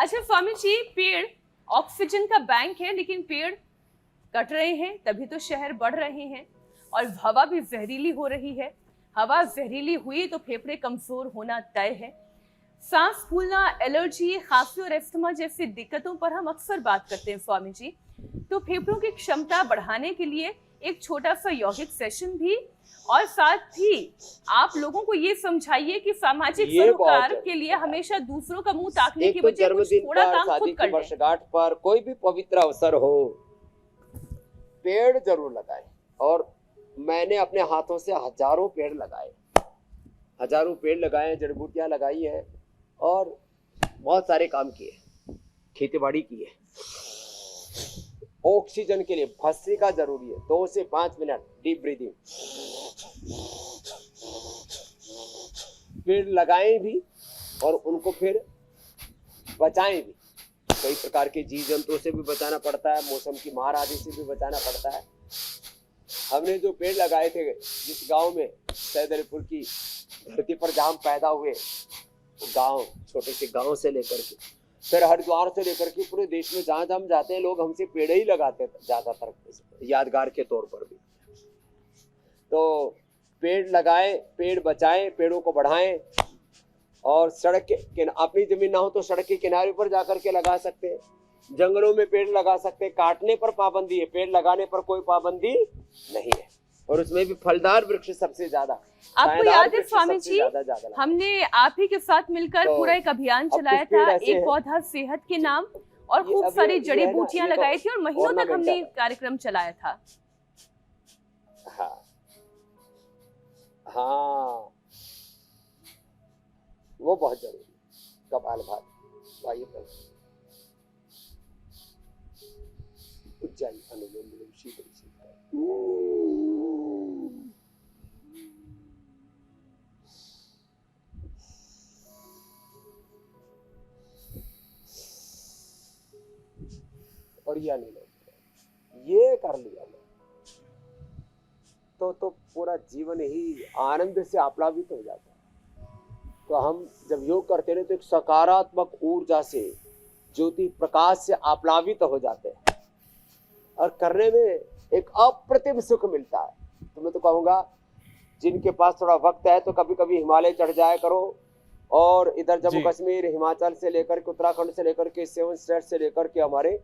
अच्छा स्वामी जी, पेड़ ऑक्सीजन का बैंक है, लेकिन पेड़ कट रहे हैं तभी तो शहर बढ़ रहे हैं और हवा भी जहरीली हो रही है। हवा जहरीली हुई तो फेफड़े कमजोर होना तय है। सांस फूलना, एलर्जी, खांसी और अस्थमा जैसी दिक्कतों पर हम अक्सर बात करते हैं स्वामी जी। तो फेफड़ों की क्षमता बढ़ाने के लिए एक छोटा सा यौगिक सेशन भी, और साथ ही आप लोगों को ये समझाइए कि सामाजिक सरोकार के लिए हमेशा दूसरों का मुंह ताकने की बजाय कुछ थोड़ा काम खुद कर लें। वर्षगांठ पर कोई भी पवित्र अवसर हो, पेड़ जरूर लगाएं। और मैंने अपने हाथों से हजारों पेड़ लगाए, जड़ी बूटियां लगाई हैं और बहुत सारे काम किए, खेती बाड़ी की है। ऑक्सीजन के लिए भस्त्रिका जरूरी है। 2 से 5 मिनट डीप ब्रीदिंग। पेड़ लगाएं भी और उनको फिर बचाएं भी। कई प्रकार के जीव जंतुओं से भी बचाना पड़ता है, मौसम की मार आदि से भी बचाना पड़ता है। हमने जो पेड़ लगाए थे जिस गांव में, सैदलपुर की धरती पर जहां हम पैदा हुए, वो गांव, छोटे से गांव से लेकर के फिर हरिद्वार से लेकर के पूरे देश में जहां हम जाते हैं, लोग हमसे पेड़ ही लगाते थे ज्यादातर, यादगार के तौर पर भी। तो पेड़ लगाएं, पेड़ बचाएं, पेड़ों को बढ़ाएं। और सड़क के, अपनी जमीन ना हो तो सड़क के किनारे पर जाकर के लगा सकते हैं, जंगलों में पेड़ लगा सकते हैं। काटने पर पाबंदी है, पेड़ लगाने पर कोई पाबंदी नहीं है। और उसमें भी फलदार वृक्ष सबसे ज्यादा। आपको याद है स्वामी जी, हमने आप ही के साथ मिलकर पूरा एक अभियान चलाया था, एक पौधा सेहत के नाम, और खूब सारी जड़ी बूटियां लगाई थी और महीनों तक हमने कार्यक्रम चलाया था। हाँ, वो बहुत जरूरी। कपालभाति, उज्जैन, अनुलोम विलोम, शीतल और ये अनुलोम, ये कर लिया तो पूरा जीवन ही आनंद से आप्लावित हो जाता है। तो हम जब योग करते हैं तो एक सकारात्मक ऊर्जा से, ज्योति प्रकाश से आप्लावित हो जाते हैं और करने में एक अप्रतिम सुख मिलता है। तो मैं तो कहूँगा, जिनके पास थोड़ा वक्त है तो कभी कभी हिमालय चढ़ जाया करो, और इधर जम्मू कश्मीर, हिमाचल से लेकर के उत्तराखंड से लेकर के 7 स्टेट से लेकर के हमारे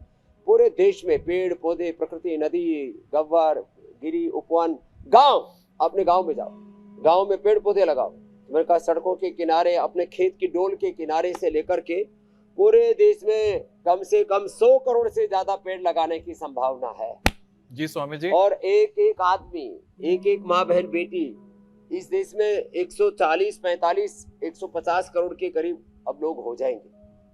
पूरे देश में पेड़ पौधे, प्रकृति, नदी, गव्वर, गिरी, उपवन, गांव, अपने गांव में जाओ, गांव में पेड़ पौधे लगाओ। मैंने कहा सड़कों के किनारे, अपने खेत की डोल के किनारे से लेकर के पूरे देश में कम से कम 100 करोड़ से ज्यादा पेड़ लगाने की संभावना है। जी स्वामी जी। और एक एक आदमी, एक एक माँ बहन बेटी, इस देश में 140, 45, 150 करोड़ के करीब अब लोग हो जाएंगे।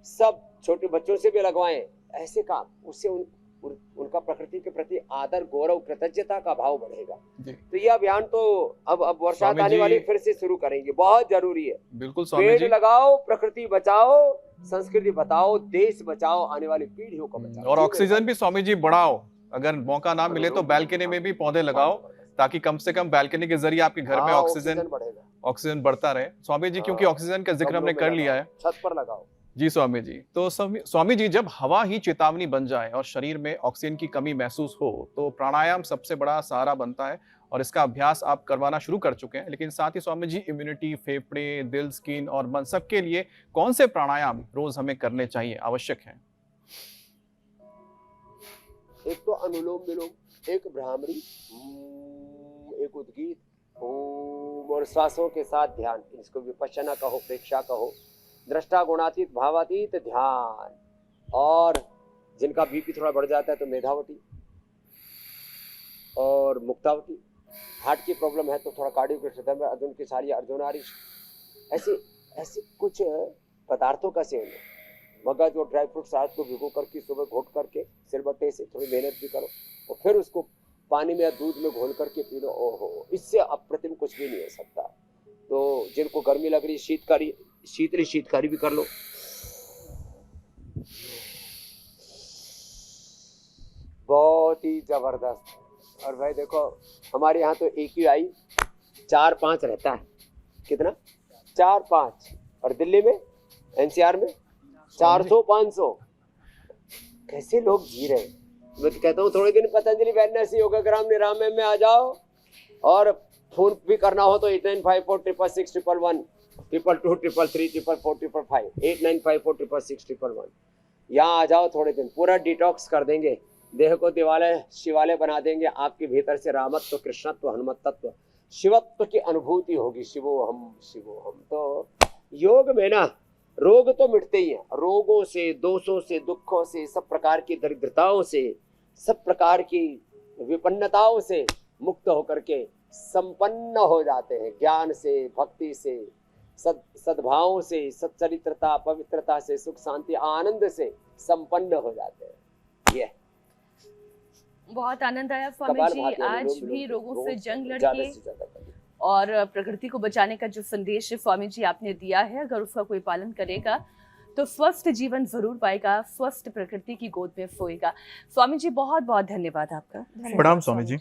सब छोटे बच्चों से भी लगवाएं ऐसे काम, उससे उनका प्रकृति के प्रति आदर, गौरव, कृतज्ञता का भाव बढ़ेगा। तो ये अभियान तो अब वर्षात आने वाली फिर से शुरू करेंगे, बहुत जरूरी है। बिल्कुल स्वामी जी। पेड़ लगाओ, प्रकृति बचाओ, संस्कृति बचाओ, देश बचाओ, आने वाली पीढ़ियों को बचाओ। और ऑक्सीजन भी स्वामी जी बढ़ाओ। अगर मौका ना मिले तो बैल्कनी में भी पौधे लगाओ, ताकि कम से कम बैल्कनी के जरिए आपके घर में ऑक्सीजन बढ़ता रहे स्वामी जी। क्योंकि ऑक्सीजन का जिक्र हमने कर लिया है, छत पर लगाओ। जी स्वामी जी। तो स्वामी जी, जब हवा ही चेतावनी बन जाए और शरीर में ऑक्सीजन की कमी महसूस हो तो प्राणायाम सबसे बड़ा सहारा बनता है, और इसका अभ्यास आप करवाना शुरू कर चुके हैं। लेकिन साथ ही स्वामी जी, इम्यूनिटी, फेफड़े, दिल, स्किन और मन, सबके लिए कौन से प्राणायाम रोज हमें करने चाहिए, आवश्यक है? एक तो अनुलोम विलोम, एक भ्रामरी, एक उद्गीत, ओम, और श्वासों के साथ ध्यान। इसको विपश्यना कहो, प्रेक्षा कहो, दृष्टा गुणातीत भावातीत ध्यान। और जिनका बीपी थोड़ा बढ़ जाता है तो मेधावती और मुक्तावती। हार्ट की प्रॉब्लम है तो थोड़ा कार्डियो में अर्जुन की सारी, अर्जुनारी, ऐसे कुछ पदार्थों का सेवन। मगज और ड्राई फ्रूट रात को भिगो करके सुबह घोट करके सिलबट्टे से थोड़ी मेहनत भी करो, और फिर उसको पानी में या दूध में घोल करके पी लो। ओहो, इससे अप्रतिम कुछ भी नहीं हो सकता। तो जिनको गर्मी लग रही, शीतकारी भी कर लो। बहुत ही जबरदस्त। और भाई देखो, हमारे यहाँ तो AQI 4-5 रहता है। कितना? 4-5। और दिल्ली में, NCR में 400 500 कैसे लोग जी रहे हैं। मैं तो कहता हूँ थोड़े दिन पतंजलि वेलनेस योगाग्राम निरामय में आ जाओ, और फोन भी करना हो तो 8954666111 22233334455 8954666111 यहाँ आ जाओ। थोड़े दिन पूरा डिटॉक्स कर देंगे, देह को दिवालय शिवालय बना देंगे। आपके भीतर से रामत्व, कृष्णत्व, हनुमत्तत्व, शिवत्व की अनुभूति होगी। शिवो हम। तो योग में ना रोग तो मिटते ही हैं, रोगों से, दोषों से, दुखों से, सब प्रकार की दरिद्रताओं से, सब प्रकार की विपन्नताओं से मुक्त होकर के संपन्न हो जाते हैं। ज्ञान से, भक्ति से, सद्भाव से, सच्चरित्रता, पवित्रता से, सुख शांति आनंद से संपन्न हो जाते हैं। ये बहुत आनंद आया स्वामी जी, आज भी रोगों से जंग लड़िए और प्रकृति को बचाने का जो संदेश स्वामी जी आपने दिया है, अगर उसका कोई पालन करेगा तो स्वस्थ जीवन जरूर पाएगा, स्वस्थ प्रकृति की गोद में सोएगा। स्वामी जी बहुत बहुत धन्यवाद आपका। प्रणाम स्वामी जी।